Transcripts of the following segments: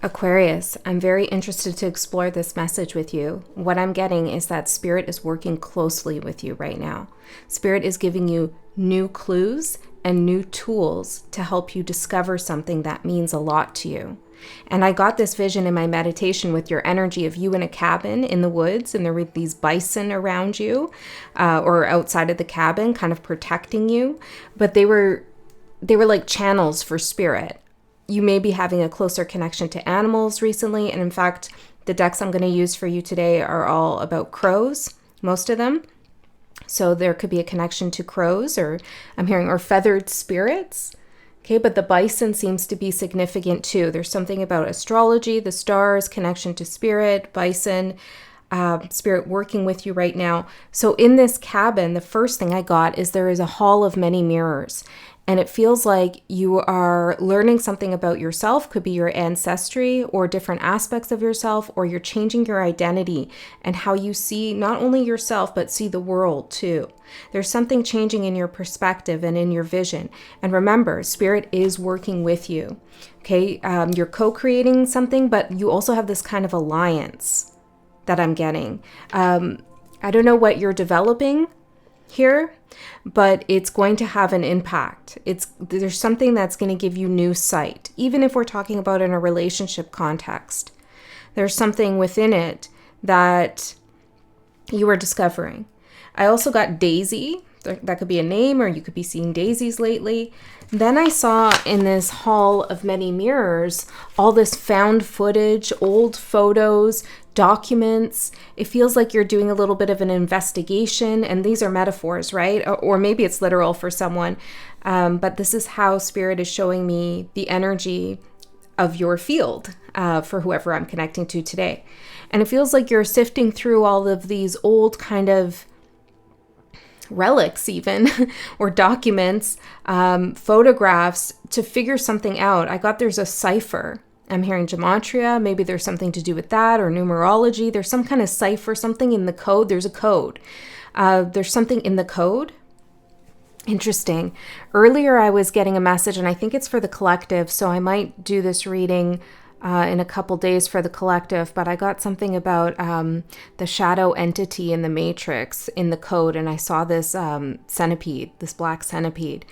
Aquarius, I'm very interested to explore this message with you. What I'm getting is that Spirit is working closely with you right now. Spirit is giving you new clues and new tools to help you discover something that means a lot to you. And I got this vision in my meditation with your energy of you in a cabin in the woods, and there were these bison around you, or outside of the cabin, kind of protecting you. But they were like channels for Spirit. You may be having a closer connection to animals recently. And in fact, the decks I'm going to use for you today are all about crows, most of them. So there could be a connection to crows, or I'm hearing, or feathered spirits. Okay, but the bison seems to be significant too. There's something about astrology, the stars, connection to Spirit, bison, Spirit working with you right now. So in this cabin, the first thing I got is there is a hall of many mirrors. And it feels like you are learning something about yourself, could be your ancestry or different aspects of yourself, or you're changing your identity and how you see not only yourself, but see the world too. There's something changing in your perspective and in your vision. And remember, Spirit is working with you. Okay, you're co-creating something, but you also have this kind of alliance that I'm getting. I don't know what you're developing here, but it's going to have an impact. There's something that's going to give you new sight, even if we're talking about in a relationship context. There's something within it that you are discovering. I also got Daisy. That could be a name, or you could be seeing daisies lately. Then I saw in this hall of many mirrors all this found footage, old photos, documents. It feels like you're doing a little bit of an investigation, and these are metaphors, right? Or maybe it's literal for someone, but this is how Spirit is showing me the energy of your field for whoever I'm connecting to today. And it feels like you're sifting through all of these old kind of relics even, or documents, photographs to figure something out. I got there's a cipher. I'm hearing gematria. Maybe there's something to do with that, or numerology. There's some kind of cipher, something in the code. There's a code. There's something in the code. Interesting. Earlier, I was getting a message, and I think it's for the collective, so I might do this reading in a couple days for the collective, but I got something about the shadow entity in the matrix in the code, and I saw this centipede, this black centipede.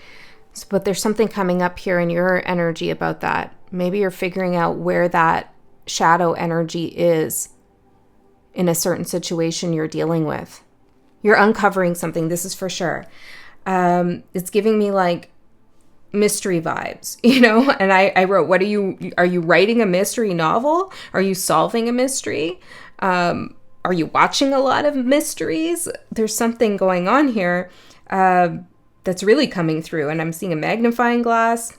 But there's something coming up here in your energy about that. Maybe you're figuring out where that shadow energy is in a certain situation you're dealing with. You're uncovering something, this is for sure. It's giving me like mystery vibes, and I wrote, are you writing a mystery novel? Are you solving a mystery? Are you watching a lot of mysteries? There's something going on here that's really coming through, and I'm seeing a magnifying glass,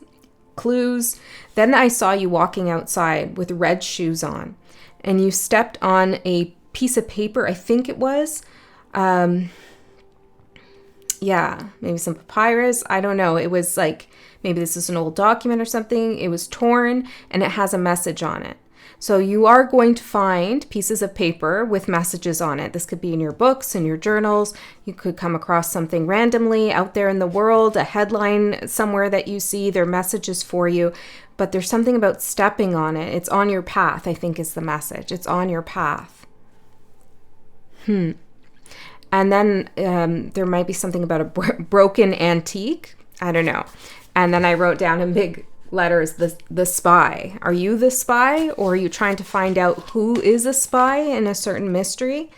clues. Then I saw you walking outside with red shoes on, and you stepped on a piece of paper, I think it was, maybe some papyrus. I don't know. It was like, maybe this is an old document or something. It was torn and it has a message on it. So you are going to find pieces of paper with messages on it. This could be in your books, in your journals. You could come across something randomly out there in the world, a headline somewhere that you see. There are messages for you, but there's something about stepping on it. It's on your path, I think is the message. It's on your path. And then there might be something about a broken antique. I don't know. And then I wrote down in big letters, the spy. Are you the spy, or are you trying to find out who is a spy in a certain mystery?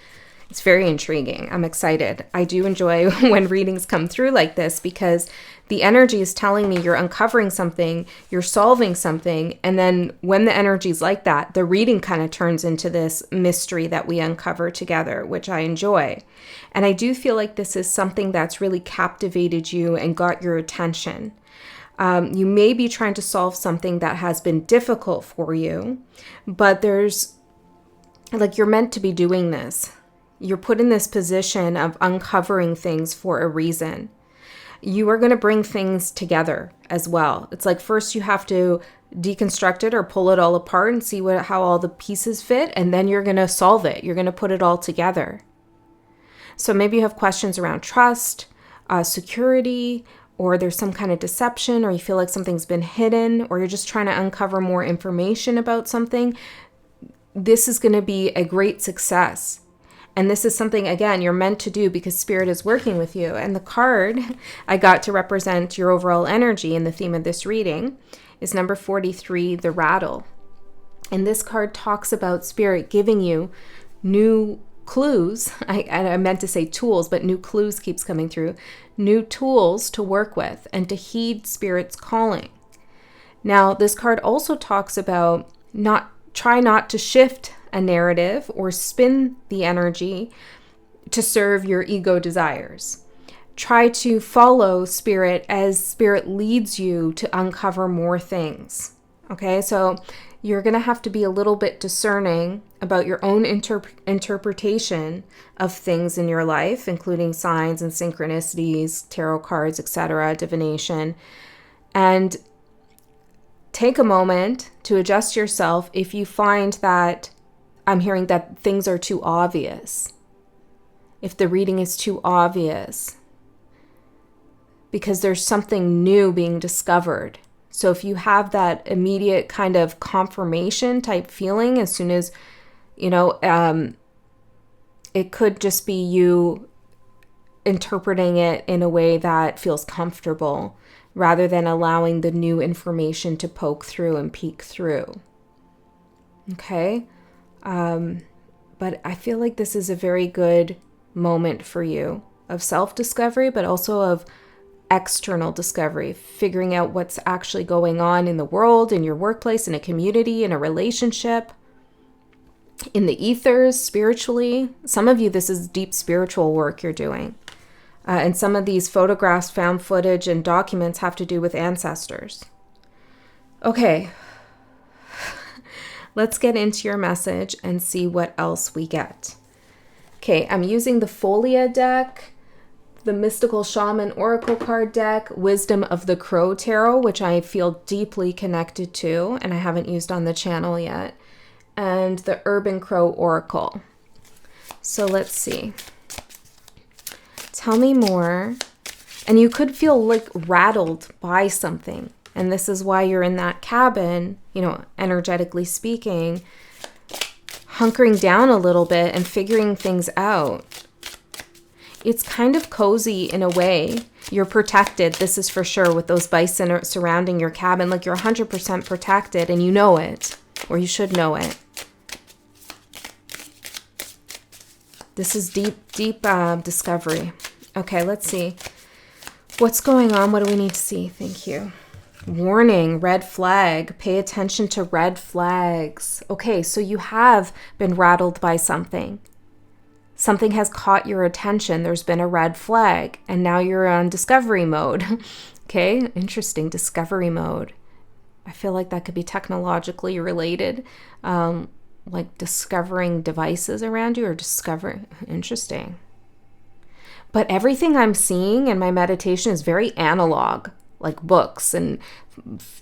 It's very intriguing. I'm excited. I do enjoy when readings come through like this, because the energy is telling me you're uncovering something, you're solving something, and then when the energy is like that, the reading kind of turns into this mystery that we uncover together, which I enjoy. And I do feel like this is something that's really captivated you and got your attention. You may be trying to solve something that has been difficult for you, but there's like, you're meant to be doing this. You're put in this position of uncovering things for a reason. You are going to bring things together as well. It's like, first you have to deconstruct it or pull it all apart and see how all the pieces fit, and then you're going to solve it. You're going to put it all together. So maybe you have questions around trust, security, or there's some kind of deception, or you feel like something's been hidden, or you're just trying to uncover more information about something, this is going to be a great success. And this is something, again, you're meant to do because Spirit is working with you. And the card I got to represent your overall energy in the theme of this reading is number 43, the Rattle. And this card talks about Spirit giving you new clues. I meant to say tools, but new clues keeps coming through. New tools to work with and to heed Spirit's calling. Now, this card also talks about try not to shift a narrative or spin the energy to serve your ego desires. Try to follow Spirit as Spirit leads you to uncover more things. Okay, so you're going to have to be a little bit discerning about your own interpretation of things in your life, including signs and synchronicities, tarot cards, etc., divination, and take a moment to adjust yourself if you find that I'm hearing that things are too obvious. If the reading is too obvious, because there's something new being discovered. So if you have that immediate kind of confirmation type feeling, as soon as, it could just be you interpreting it in a way that feels comfortable rather than allowing the new information to poke through and peek through. Okay? But I feel like this is a very good moment for you of self-discovery, but also of external discovery, figuring out what's actually going on in the world, in your workplace, in a community, in a relationship, in the ethers, spiritually. Some of you, this is deep spiritual work you're doing. And some of these photographs, found footage, and documents have to do with ancestors. Okay, let's get into your message and see what else we get. Okay, I'm using the Folia deck, the Mystical Shaman Oracle card deck, Wisdom of the Crow Tarot, which I feel deeply connected to and I haven't used on the channel yet, and the Urban Crow Oracle. So let's see. Tell me more. And you could feel like rattled by something. And this is why you're in that cabin, energetically speaking, hunkering down a little bit and figuring things out. It's kind of cozy in a way. You're protected, this is for sure, with those bison surrounding your cabin. Like you're 100% protected and you know it, or you should know it. This is deep discovery. Okay, let's see. What's going on? What do we need to see? Thank you. Warning, red flag. Pay attention to red flags. Okay, so you have been rattled by something. Something has caught your attention. There's been a red flag, and now you're on discovery mode. Okay, interesting, discovery mode. I feel like that could be technologically related, like discovering devices around you or discovering. Interesting. But everything I'm seeing in my meditation is very analog, like books and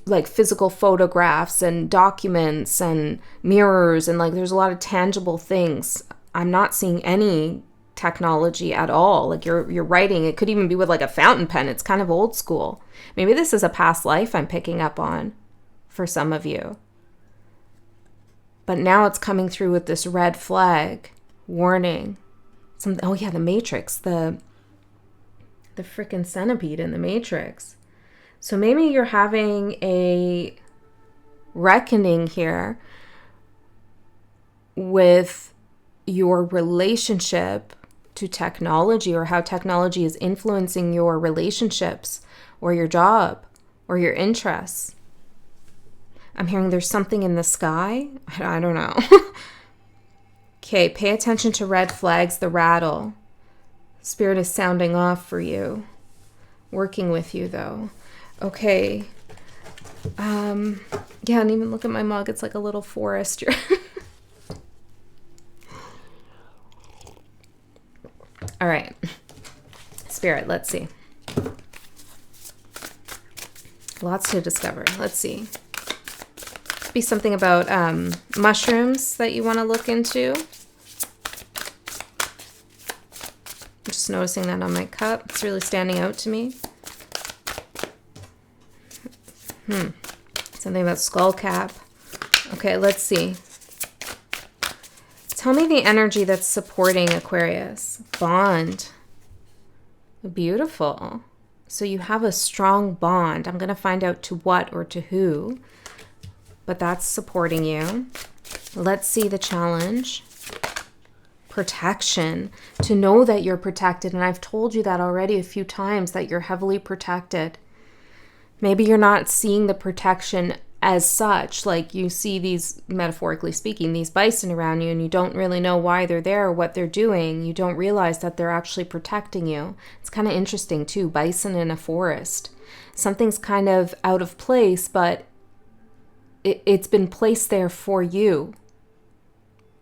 like physical photographs and documents and mirrors, and like there's a lot of tangible things. I'm not seeing any technology at all. Like you're writing, it could even be with like a fountain pen. It's kind of old school. Maybe this is a past life I'm picking up on for some of you. But now it's coming through with this red flag, warning. Oh yeah, the Matrix, the freaking centipede in the Matrix. So maybe you're having a reckoning here with your relationship to technology, or how technology is influencing your relationships or your job or your interests. I'm hearing there's something in the sky. I don't know. Okay, pay attention to red flags, the rattle. Spirit is sounding off for you. Working with you though. Okay. Yeah, and even look at my mug. It's like a little forest. All right. Spirit, let's see. Lots to discover. Let's see. Could be something about mushrooms that you want to look into. I'm just noticing that on my cup. It's really standing out to me. Something about skull cap. Okay, let's see. Tell me the energy that's supporting Aquarius. Bond. Beautiful. So you have a strong bond. I'm going to find out to what or to who, but that's supporting you. Let's see the challenge. Protection. To know that you're protected. And I've told you that already a few times, that you're heavily protected. Maybe you're not seeing the protection as such, like you see these, metaphorically speaking, these bison around you, and you don't really know why they're there or what they're doing. You don't realize that they're actually protecting you. It's kind of interesting too, bison in a forest. Something's kind of out of place, but it's been placed there for you.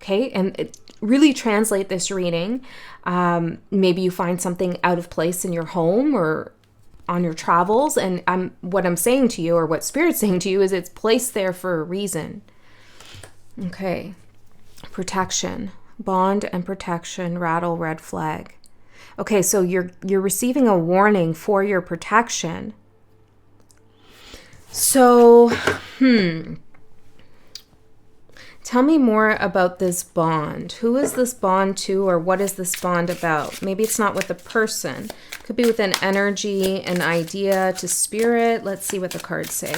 Okay, and really translate this reading. Maybe you find something out of place in your home or on your travels, and what I'm saying to you, or what Spirit's saying to you, is it's placed there for a reason. Okay. Protection. Bond and protection. Rattle, red flag. Okay, so you're receiving a warning for your protection. So, tell me more about this bond. Who is this bond to, or what is this bond about? Maybe it's not with a person. Could be with an energy, an idea, to Spirit. Let's see what the cards say.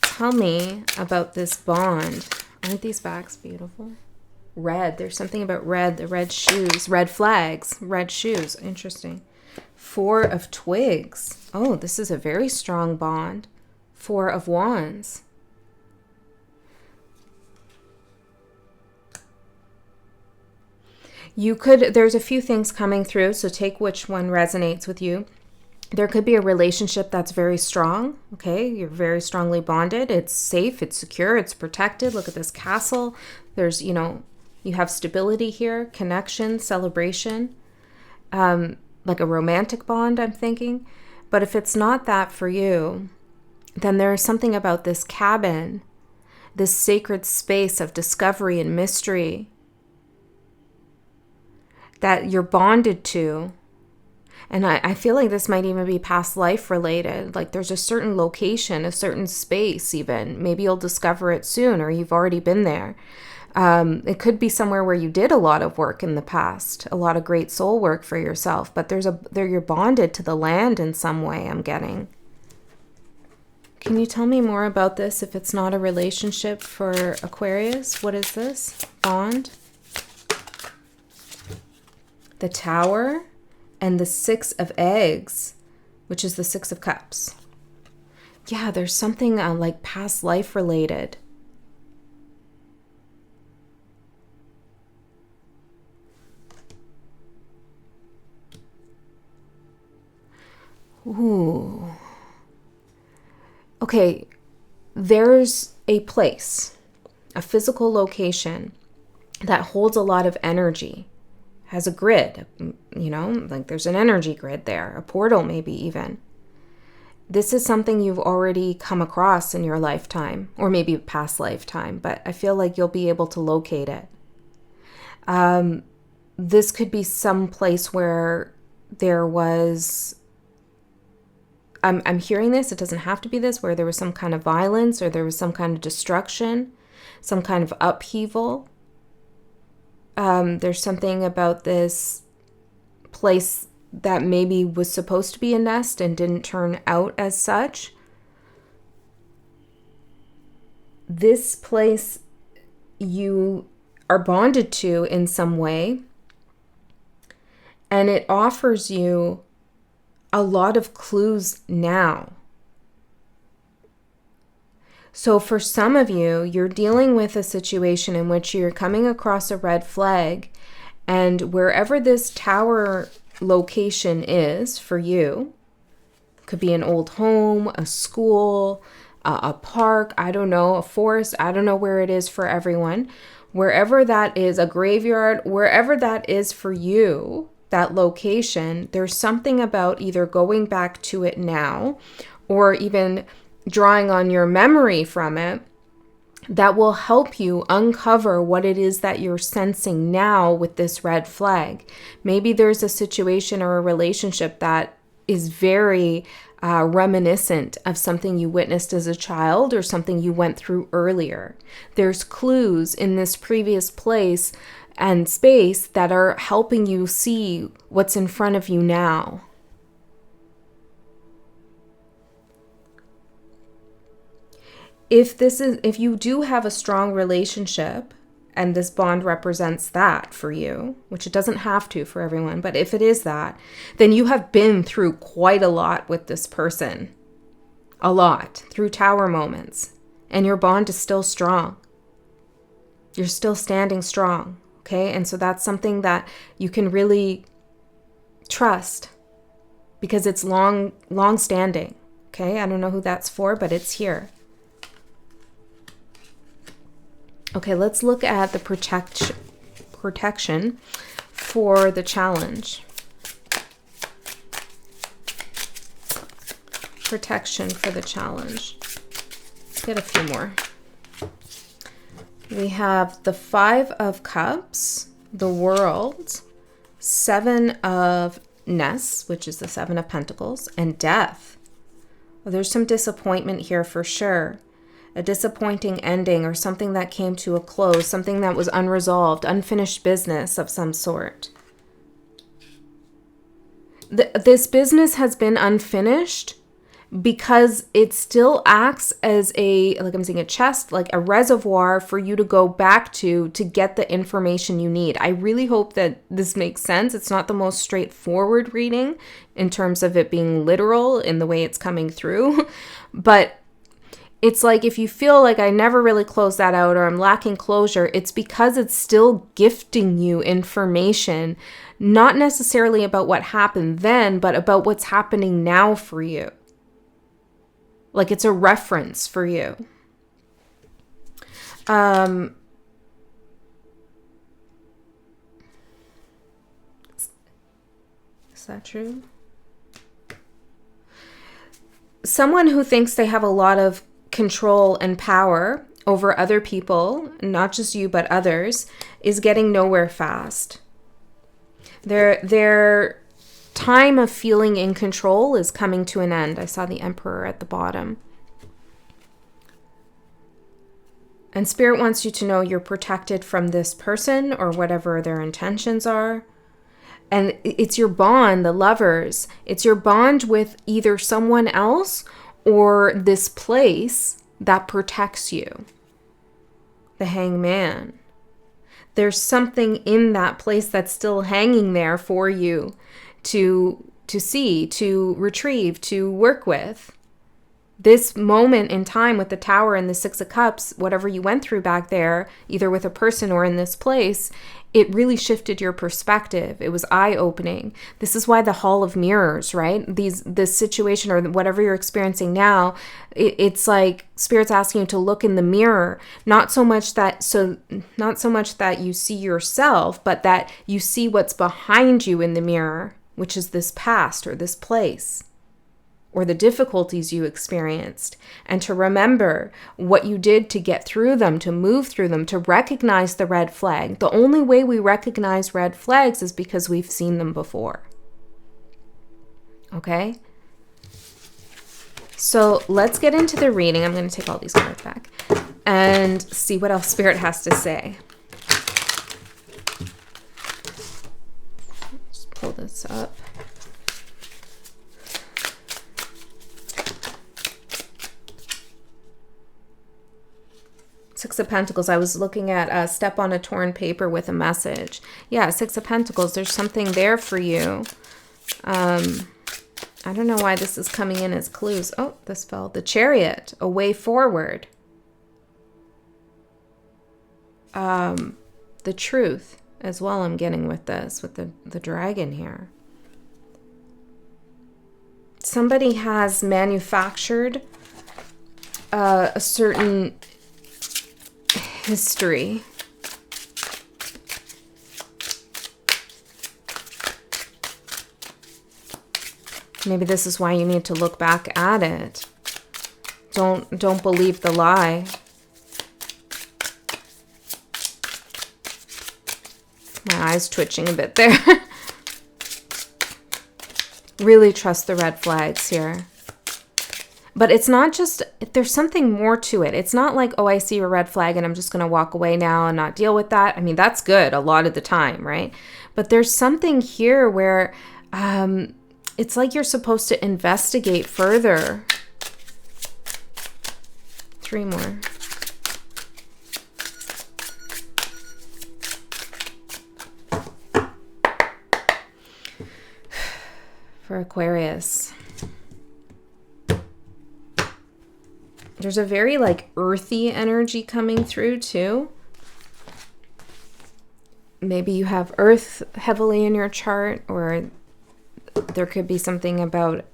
Tell me about this bond. Aren't these backs beautiful? Red. There's something about red. The red shoes. Red flags. Red shoes. Interesting. Four of twigs. Oh, this is a very strong bond. Four of wands. There's a few things coming through, so take which one resonates with you. There could be a relationship that's very strong, okay? You're very strongly bonded. It's safe, it's secure, it's protected. Look at this castle. There's, you have stability here, connection, celebration, like a romantic bond, I'm thinking. But if it's not that for you, then there's something about this cabin, this sacred space of discovery and mystery that you're bonded to. And I feel like this might even be past life related. Like there's a certain location, a certain space even. Maybe you'll discover it soon, or you've already been there. It could be somewhere where you did a lot of work in the past, a lot of great soul work for yourself. But you're bonded to the land in some way, I'm getting. Can you tell me more about this if it's not a relationship for Aquarius? What is this? Bond? The Tower, and the Six of Eggs, which is the Six of Cups. Yeah, there's something like past life related. Ooh. Okay, there's a place, a physical location that holds a lot of energy. Has a grid, like there's an energy grid there, a portal maybe even. This is something you've already come across in your lifetime, or maybe a past lifetime, but I feel like you'll be able to locate it. This could be some place where there was, I'm hearing this, it doesn't have to be this, where there was some kind of violence, or there was some kind of destruction, some kind of upheaval. There's something about this place that maybe was supposed to be a nest and didn't turn out as such. This place you are bonded to in some way, and it offers you a lot of clues now. So for some of you, you're dealing with a situation in which you're coming across a red flag, and wherever this tower location is for you, could be an old home, a school, a park, I don't know, a forest, I don't know where it is for everyone. Wherever that is, a graveyard, wherever that is for you, that location, there's something about either going back to it now, or even drawing on your memory from it, that will help you uncover what it is that you're sensing now with this red flag. Maybe there's a situation or a relationship that is very reminiscent of something you witnessed as a child or something you went through earlier. There's clues in this previous place and space that are helping you see what's in front of you now. If you do have a strong relationship, and this bond represents that for you, which it doesn't have to for everyone, but if it is that, then you have been through quite a lot with this person. A lot, through tower moments. And your bond is still strong. You're still standing strong, okay? And so that's something that you can really trust because it's long standing, okay? I don't know who that's for, but it's here. Okay, let's look at the protection for the challenge. Protection for the challenge. Let's get a few more. We have the 5 of Cups, the World, 7 of Nests, which is the 7 of Pentacles, and Death. Well, there's some disappointment here for sure. A disappointing ending or something that came to a close, something that was unresolved, unfinished business of some sort. This business has been unfinished because it still acts as like I'm saying, a chest, like a reservoir for you to go back to get the information you need. I really hope that this makes sense. It's not the most straightforward reading in terms of it being literal in the way it's coming through, but it's like if you feel like I never really closed that out or I'm lacking closure, it's because it's still gifting you information, not necessarily about what happened then, but about what's happening now for you. Like it's a reference for you. Is that true? Someone who thinks they have a lot of control and power over other people, not just you, but others, is getting nowhere fast. Their time of feeling in control is coming to an end. I saw the Emperor at the bottom. And Spirit wants you to know you're protected from this person or whatever their intentions are. And it's your bond, the lovers. It's your bond with either someone else or this place that protects you. The Hangman. There's something in that place that's still hanging there for you to see, to retrieve, to work with. This moment in time with the Tower and the 6 of Cups, whatever you went through back there, either with a person or in this place, it really shifted your perspective. It was eye-opening. This is why the Hall of Mirrors, right? This situation or whatever you're experiencing now, it's like Spirit's asking you to look in the mirror, not so much that you see yourself, but that you see what's behind you in the mirror, which is this past or this place, or the difficulties you experienced, and to remember what you did to get through them, to move through them, to recognize the red flag. The only way we recognize red flags is because we've seen them before. Okay? So let's get into the reading. I'm going to take all these cards back and see what else Spirit has to say. Let's pull this up. Six of Pentacles. I was looking at step on a torn paper with a message. Yeah, 6 of Pentacles. There's something there for you. I don't know why this is coming in as clues. Oh, this fell. The Chariot. A way forward. The Truth as well I'm getting with this, with the dragon here. Somebody has manufactured a certain history. Maybe this is why you need to look back at it. Don't believe the lie. My eye's twitching a bit there. Really trust the red flags here. But it's not just, there's something more to it. It's not like, oh, I see a red flag and I'm just going to walk away now and not deal with that. I mean, that's good a lot of the time, right? But there's something here where it's like you're supposed to investigate further. 3 more. For Aquarius. There's a very like earthy energy coming through too. Maybe you have earth heavily in your chart, or there could be something about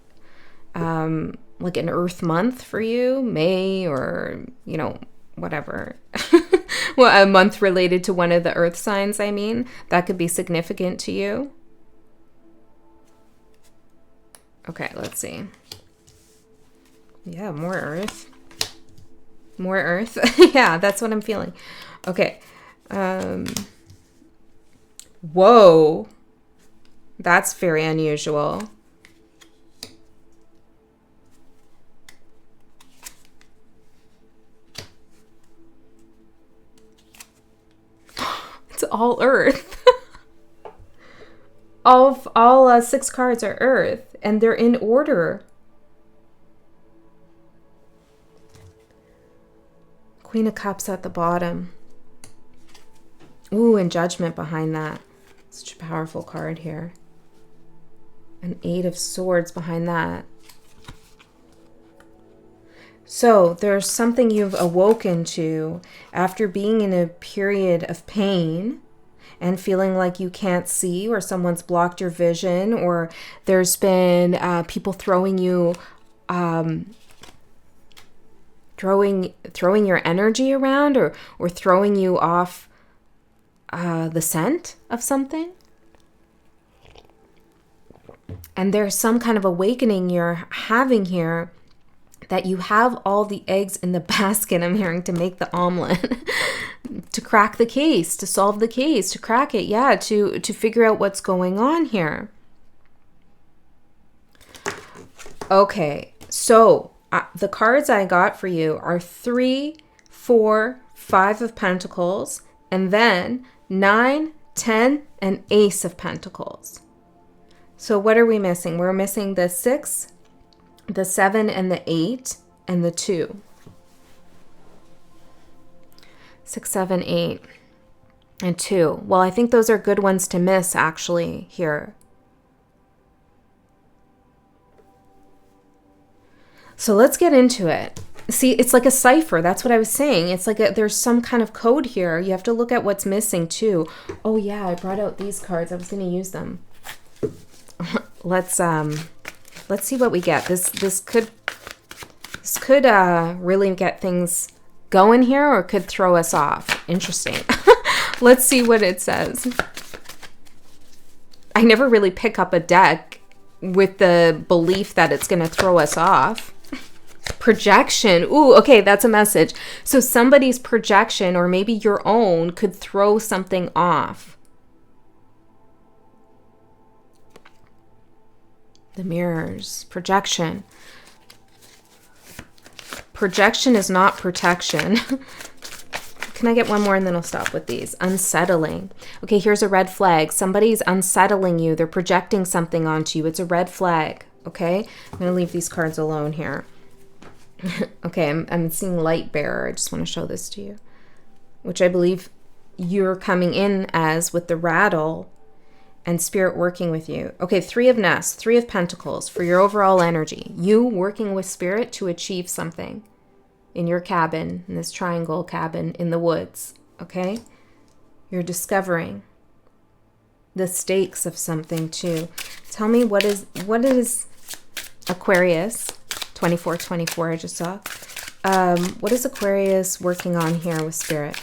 like an earth month for you, May, or, you know, whatever. Well, a month related to one of the earth signs, I mean, that could be significant to you. Okay, let's see. Yeah, more earth. More earth. Yeah, that's what I'm feeling. Okay. Whoa. That's very unusual. It's all earth. all 6 cards are earth, and they're in order. Queen of Cups at the bottom. Ooh, and Judgment behind that. Such a powerful card here. An 8 of Swords behind that. So there's something you've awoken to after being in a period of pain and feeling like you can't see, or someone's blocked your vision, or there's been people throwing you throwing your energy around, or throwing you off the scent of something. And there's some kind of awakening you're having here, that you have all the eggs in the basket, I'm hearing, to make the omelet. To crack the case, to solve the case, to crack it, yeah, to figure out what's going on here. Okay, so the cards I got for you are 3, 4, 5 of Pentacles, and then 9, 10, and Ace of Pentacles. So what are we missing? We're missing the 6, the 7, and the 8, and the 2. 6, 7, 8, and 2. Well, I think those are good ones to miss, actually, here. So let's get into it. See, it's like a cipher. That's what I was saying. It's like there's some kind of code here. You have to look at what's missing, too. Oh, yeah, I brought out these cards. I was going to use them. Let's see what we get. This could really get things going here, or could throw us off. Interesting. Let's see what it says. I never really pick up a deck with the belief that it's going to throw us off. Projection. Ooh, okay, that's a message. So somebody's projection, or maybe your own, could throw something off. The mirrors. Projection. Projection is not protection. Can I get one more and then I'll stop with these? Unsettling. Okay, here's a red flag. Somebody's unsettling you. They're projecting something onto you. It's a red flag, okay? I'm going to leave these cards alone here. Okay, I'm seeing Light Bearer. I just want to show this to you, which I believe you're coming in as with the rattle and Spirit working with you. Okay, 3 of Nests, 3 of Pentacles for your overall energy. You working with Spirit to achieve something in your cabin, in this triangle cabin in the woods, okay? You're discovering the stakes of something too. Tell me what is Aquarius, 2424 I just saw. What is Aquarius working on here with Spirit?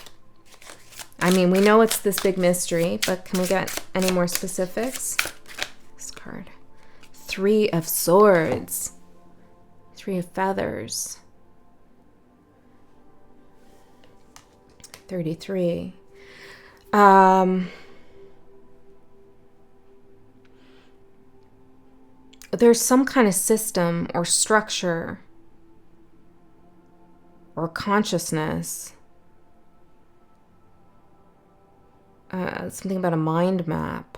I mean, we know it's this big mystery, but can we get any more specifics? This card. 3 of Swords. 3 of Feathers. 33. There's some kind of system or structure or consciousness. Something about a mind map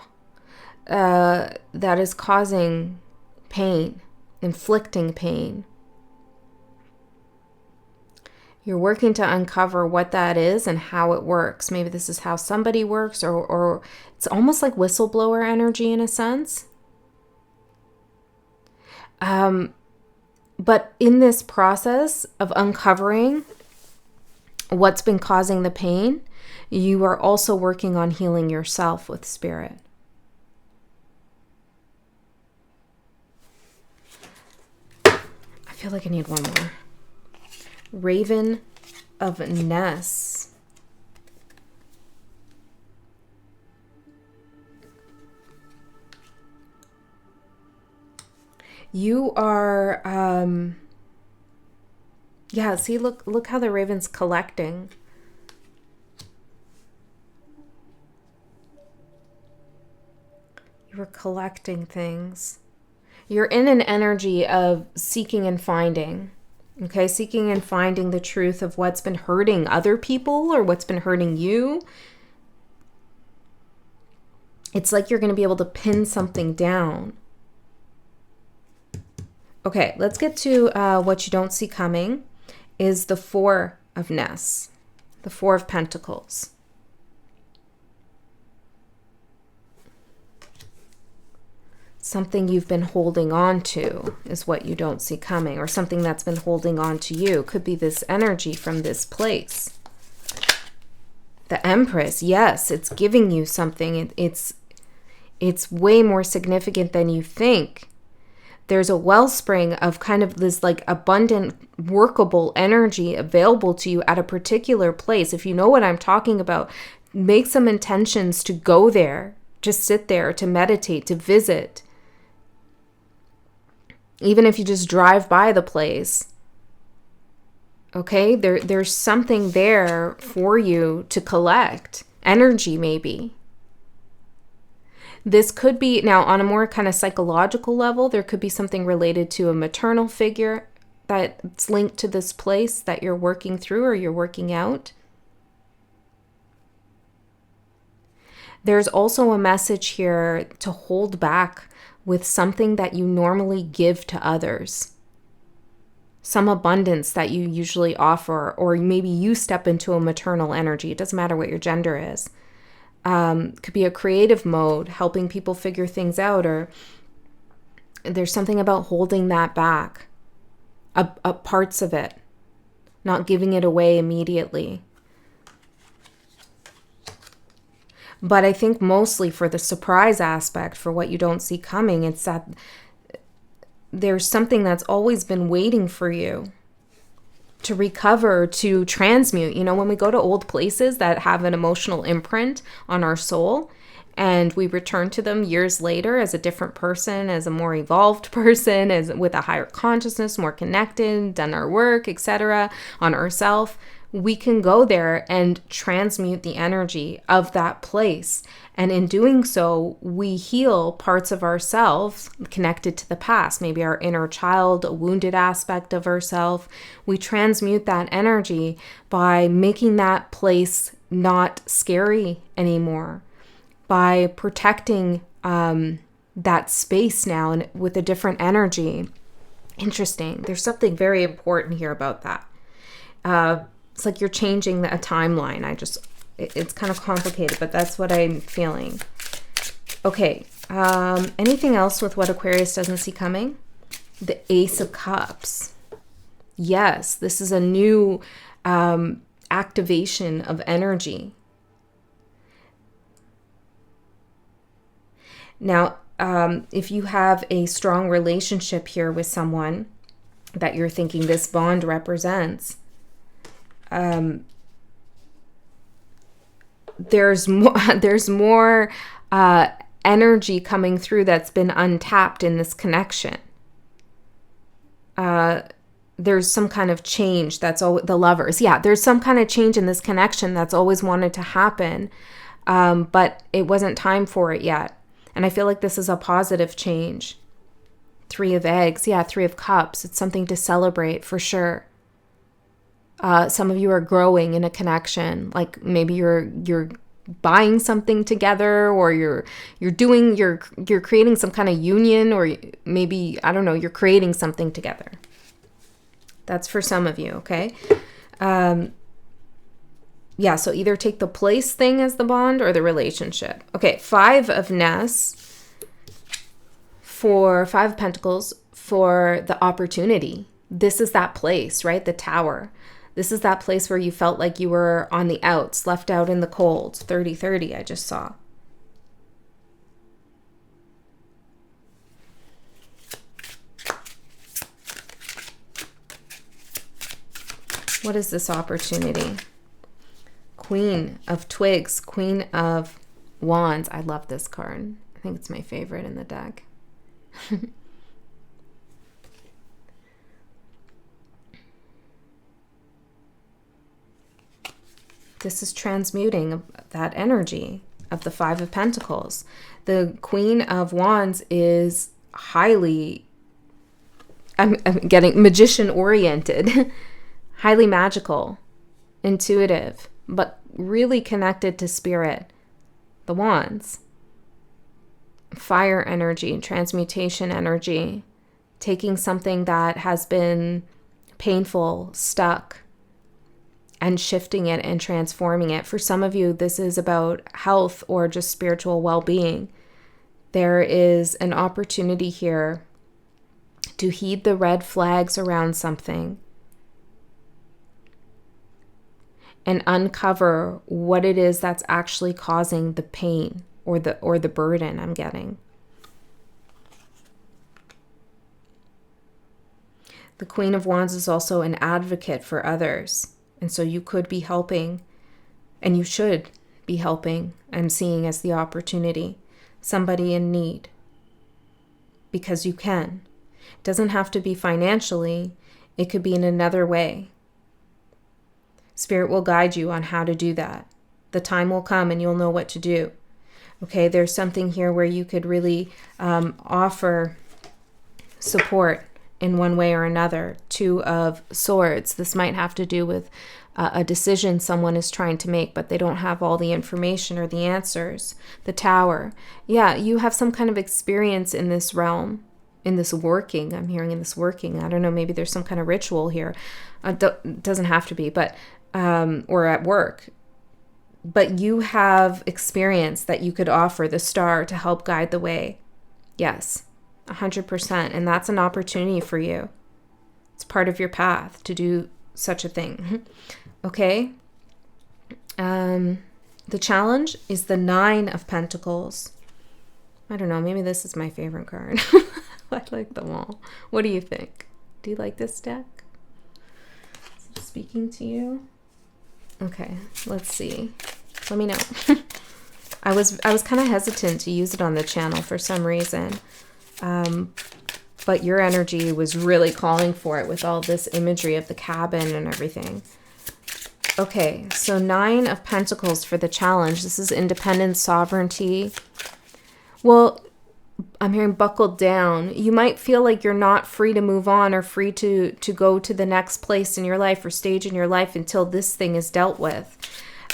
that is causing pain, inflicting pain. You're working to uncover what that is and how it works. Maybe this is how somebody works, or it's almost like whistleblower energy in a sense. But in this process of uncovering what's been causing the pain, you are also working on healing yourself with spirit. I feel like I need one more. Raven of Ness. You are, yeah, see, look how the raven's collecting. You were collecting things. You're in an energy of seeking and finding. Okay, seeking and finding the truth of what's been hurting other people or what's been hurting you. It's like you're going to be able to pin something down. Okay, let's get to what you don't see coming is the Four of Ness, the Four of Pentacles. Something you've been holding on to is what you don't see coming, or something that's been holding on to you. Could be this energy from this place. The Empress, yes, it's giving you something. It's way more significant than you think. There's a wellspring of kind of this like abundant, workable energy available to you at a particular place. If you know what I'm talking about, make some intentions to go there, to sit there, to meditate, to visit. Even if you just drive by the place, okay, there's something there for you to collect. Energy, maybe. This could be, now on a more kind of psychological level, there could be something related to a maternal figure that's linked to this place that you're working through or you're working out. There's also a message here to hold back with something that you normally give to others. Some abundance that you usually offer, or maybe you step into a maternal energy. It doesn't matter what your gender is. Could be a creative mode, helping people figure things out, or there's something about holding that back, parts of it, not giving it away immediately. But I think mostly for the surprise aspect, for what you don't see coming, it's that there's something that's always been waiting for you to recover, to transmute. You know, when we go to old places that have an emotional imprint on our soul, and we return to them years later as a different person, as a more evolved person, as with a higher consciousness, more connected, done our work, etc., on ourselves, we can go there and transmute the energy of that place. And in doing so, we heal parts of ourselves connected to the past, maybe our inner child, a wounded aspect of ourselves. We transmute that energy by making that place not scary anymore, by protecting that space now and with a different energy. Interesting. There's something very important here about that. It's like you're changing a timeline. It's kind of complicated, but that's what I'm feeling. Okay. Anything else with what Aquarius doesn't see coming? The Ace of Cups. Yes, this is a new activation of energy. Now, if you have a strong relationship here with someone that you're thinking this bond represents, there's more energy coming through that's been untapped in this connection. There's some kind of change that's the lovers. Yeah, there's some kind of change in this connection that's always wanted to happen, but it wasn't time for it yet. And I feel like this is a positive change. 3 of Eggs, yeah, 3 of Cups. It's something to celebrate for sure. Some of you are growing in a connection, like maybe you're buying something together, or you're creating some kind of union, or maybe, I don't know, you're creating something together. That's for some of you, okay? Yeah, so either take the place thing as the bond or the relationship. Okay, 5 of Pentacles for the opportunity. This is that place, right? The Tower. This is that place where you felt like you were on the outs, left out in the cold. 30-30, I just saw. What is this opportunity? Queen of Twigs, Queen of Wands. I love this card. I think it's my favorite in the deck. This is transmuting that energy of the 5 of Pentacles. The Queen of Wands is highly, I'm getting magician oriented, highly magical, intuitive, but really connected to spirit. The Wands. Fire energy, transmutation energy, taking something that has been painful, stuck, and shifting it and transforming it. For some of you, this is about health or just spiritual well-being. There is an opportunity here to heed the red flags around something and uncover what it is that's actually causing the pain or the burden I'm getting. The Queen of Wands is also an advocate for others. And so you could be helping, and you should be helping, I'm seeing as the opportunity, somebody in need. Because you can. It doesn't have to be financially. It could be in another way. Spirit will guide you on how to do that. The time will come and you'll know what to do. Okay, there's something here where you could really offer support in one way or another. 2 of Swords. This might have to do with a decision someone is trying to make, but they don't have all the information or the answers. The Tower. Yeah, you have some kind of experience in this realm, in this working. I'm hearing in this working. I don't know, maybe there's some kind of ritual here. Doesn't have to be, but or at work. But you have experience that you could offer the Star to help guide the way. Yes. 100%, and that's an opportunity for you. It's part of your path to do such a thing. Okay. The challenge is the 9 of Pentacles. I don't know, maybe this is my favorite card. I like them all. What do you think? Do you like this deck? Is it speaking to you? Okay, let's see. Let me know. I was kind of hesitant to use it on the channel for some reason. But your energy was really calling for it with all this imagery of the cabin and everything. Okay, so 9 of Pentacles for the challenge. This is independence, sovereignty. Well, I'm hearing buckled down. You might feel like you're not free to move on or free to go to the next place in your life or stage in your life until this thing is dealt with.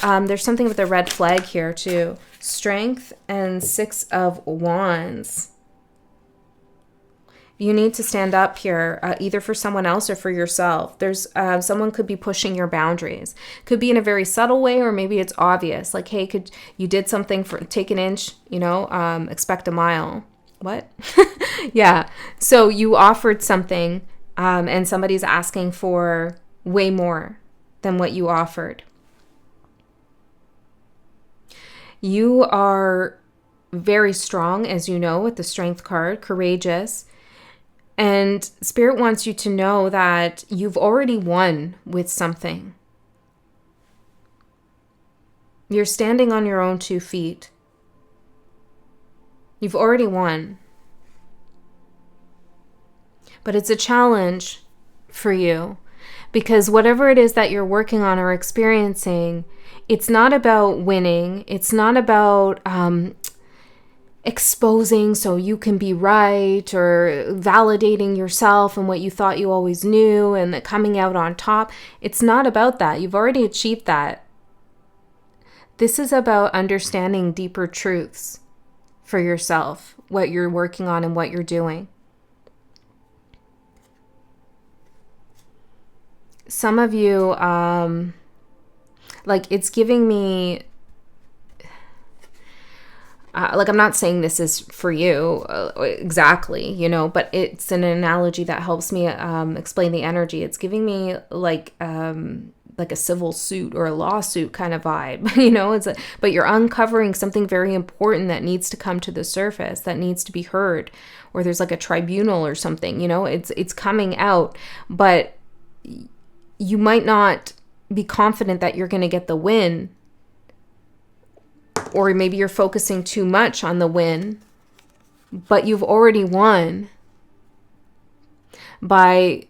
There's something with a red flag here too. Strength and 6 of Wands. You need to stand up here, either for someone else or for yourself. There's someone could be pushing your boundaries. Could be in a very subtle way, or maybe it's obvious. Like, hey, you did something for take an inch, expect a mile. What? Yeah. So you offered something, and somebody's asking for way more than what you offered. You are very strong, as you know, with the Strength card, courageous. And Spirit wants you to know that you've already won with something. You're standing on your own 2 feet. You've already won. But it's a challenge for you, because whatever it is that you're working on or experiencing, it's not about winning. It's not about exposing so you can be right, or validating yourself and what you thought you always knew and coming out on top. It's not about that. You've already achieved that. This is about understanding deeper truths for yourself, what you're working on and what you're doing. Some of you, like, it's giving me, like, I'm not saying this is for you exactly, you know, but it's an analogy that helps me explain the energy. It's giving me like a civil suit or a lawsuit kind of vibe, you know. But you're uncovering something very important that needs to come to the surface, that needs to be heard, or there's like a tribunal or something, you know. It's coming out, but you might not be confident that you're going to get the win. Or maybe you're focusing too much on the win, but you've already won by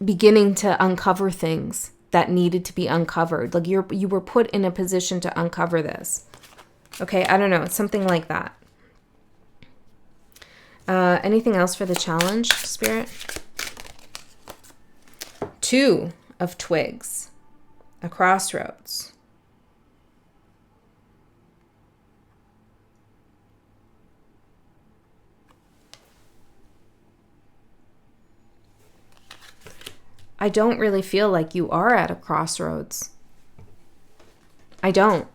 beginning to uncover things that needed to be uncovered. Like you were put in a position to uncover this. Okay, I don't know. It's something like that. Anything else for the challenge, Spirit? 2 of twigs, a crossroads. I don't really feel like you are at a crossroads. I don't.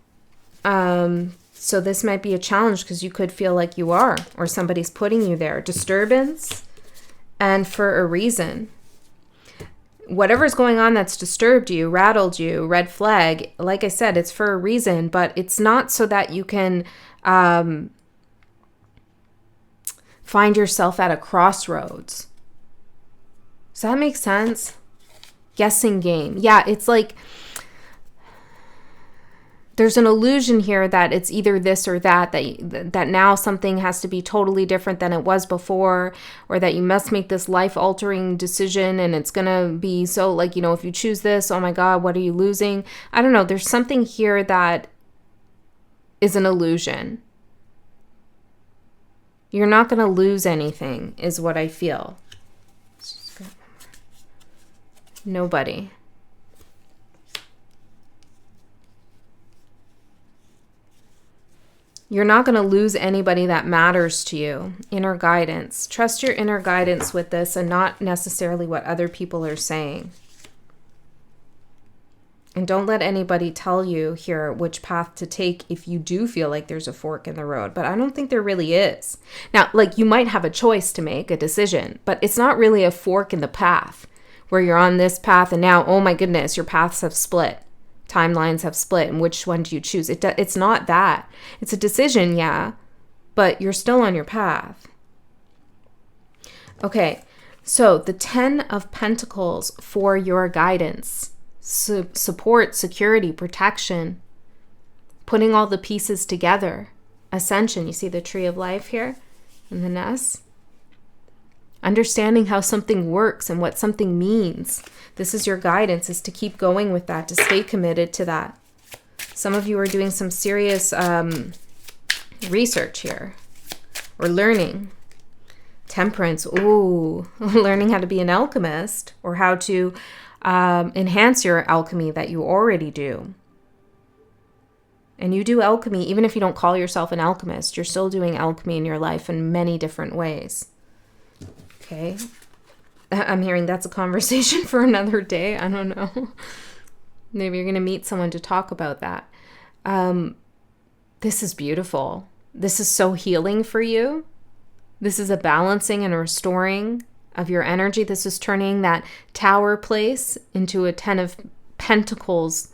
So this might be a challenge because you could feel like you are, or somebody's putting you there. Disturbance, and for a reason. Whatever's going on that's disturbed you, rattled you, red flag, like I said, it's for a reason, but it's not so that you can find yourself at a crossroads. Does that make sense? Guessing game. Yeah, it's like there's an illusion here that it's either this or that now something has to be totally different than it was before, or that you must make this life-altering decision and it's gonna be so, like, you know, if you choose this, oh my God, what are you losing? I don't know. There's something here that is an illusion. You're not gonna lose anything, is what I feel. Nobody. You're not going to lose anybody that matters to you. Inner guidance. Trust your inner guidance with this and not necessarily what other people are saying. And don't let anybody tell you here which path to take if you do feel like there's a fork in the road. But I don't think there really is. Now, like, you might have a choice to make, a decision, but it's not really a fork in the path where you're on this path and now, oh my goodness, your paths have split. Timelines have split, and which one do you choose? It's not that. It's a decision, yeah, but you're still on your path. Okay, so the 10 of Pentacles for your guidance, support, security, protection, putting all the pieces together, ascension. You see the tree of life here in the nest? Understanding how something works and what something means. This is your guidance, is to keep going with that, to stay committed to that. Some of you are doing some serious research here, or learning. Temperance, ooh, learning how to be an alchemist, or how to enhance your alchemy that you already do. And you do alchemy, even if you don't call yourself an alchemist, you're still doing alchemy in your life in many different ways. Okay, I'm hearing that's a conversation for another day. I don't know. Maybe you're going to meet someone to talk about that. This is beautiful. This is so healing for you. This is a balancing and a restoring of your energy. This is turning that tower place into a 10 of Pentacles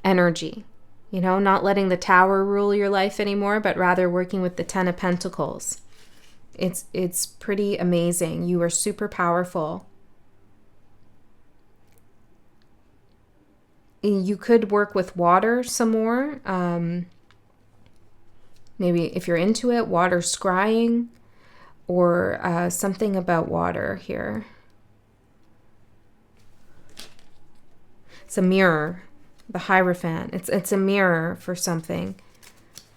energy. You know, not letting the tower rule your life anymore, but rather working with the 10 of Pentacles. It's pretty amazing. You are super powerful. You could work with water some more. Maybe if you're into it, water scrying, or something about water here. It's a mirror, the Hierophant. It's a mirror for something.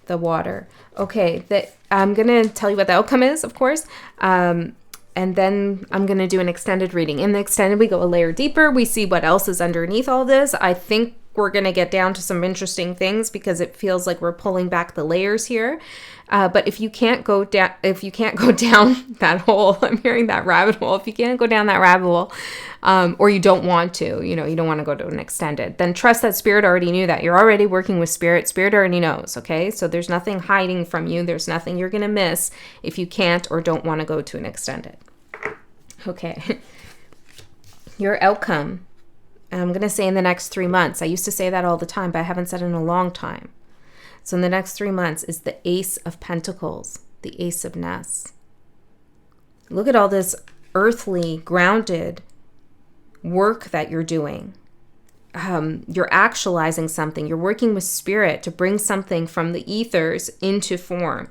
The water. Okay, I'm going to tell you what the outcome is, of course. And then I'm going to do an extended reading. In the extended, we go a layer deeper. We see what else is underneath all this. I think we're going to get down to some interesting things because it feels like we're pulling back the layers here. But if you can't go down, that hole, I'm hearing that rabbit hole. If you can't go down that rabbit hole, or you don't want to, you don't want to go to an extended, then trust that Spirit already knew that. You're already working with Spirit. Spirit already knows. Okay. So there's nothing hiding from you. There's nothing you're going to miss if you can't or don't want to go to an extended. Okay. Your outcome. I'm going to say in the next 3 months. I used to say that all the time, but I haven't said it in a long time. So in the next 3 months is the Ace of Pentacles, the Ace of Ness. Look at all this earthly, grounded work that you're doing. You're actualizing something. You're working with Spirit to bring something from the ethers into form.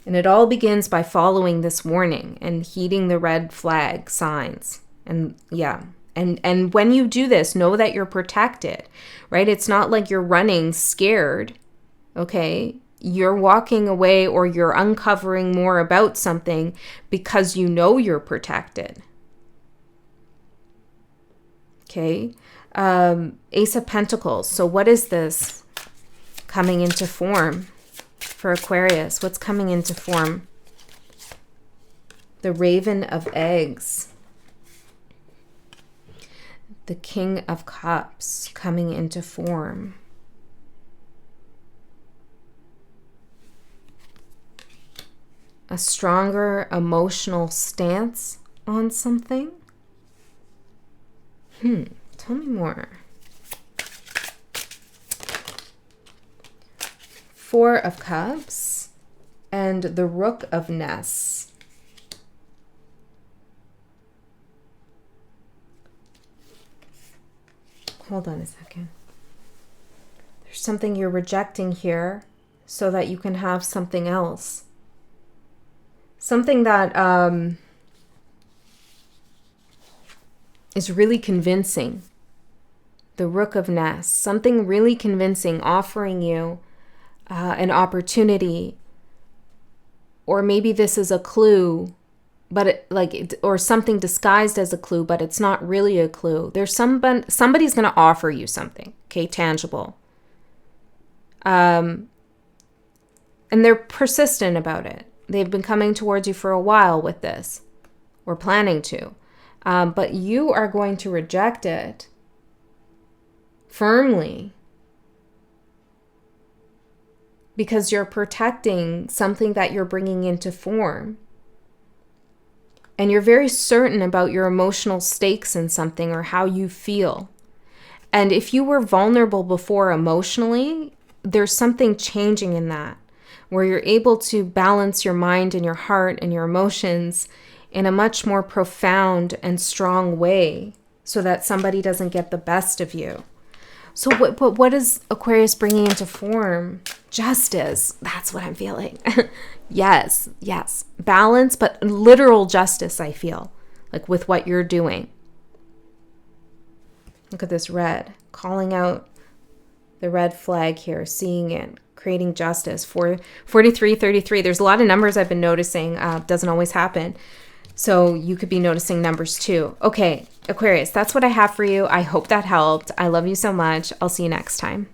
And it all begins by following this warning and heeding the red flag signs. And yeah. And when you do this, know that you're protected, right? It's not like you're running scared, okay? You're walking away or you're uncovering more about something because you know you're protected. Okay? Ace of Pentacles. So what is this coming into form for Aquarius? What's coming into form? The Raven of Eggs. The King of Cups coming into form. A stronger emotional stance on something. Tell me more. Four of Cups and the Rook of Ness. Hold on a second. There's something you're rejecting here so that you can have something else. Something that is really convincing. The Rook of Ness. Something really convincing, offering you an opportunity. Or maybe this is a clue, but or something disguised as a clue, but it's not really a clue. There's somebody's going to offer you something, okay, tangible. And they're persistent about it. They've been coming towards you for a while with this, or planning to. But you are going to reject it firmly because you're protecting something that you're bringing into form. And you're very certain about your emotional stakes in something or how you feel. And if you were vulnerable before emotionally, there's something changing in that, where you're able to balance your mind and your heart and your emotions in a much more profound and strong way so that somebody doesn't get the best of you. So what is Aquarius bringing into form? Justice. That's what I'm feeling. Yes. Balance, but literal justice, I feel, like with what you're doing. Look at this red, calling out the red flag here, seeing it, creating justice. 4333. There's a lot of numbers I've been noticing. Doesn't always happen. So you could be noticing numbers too. Okay, Aquarius, that's what I have for you. I hope that helped. I love you so much. I'll see you next time.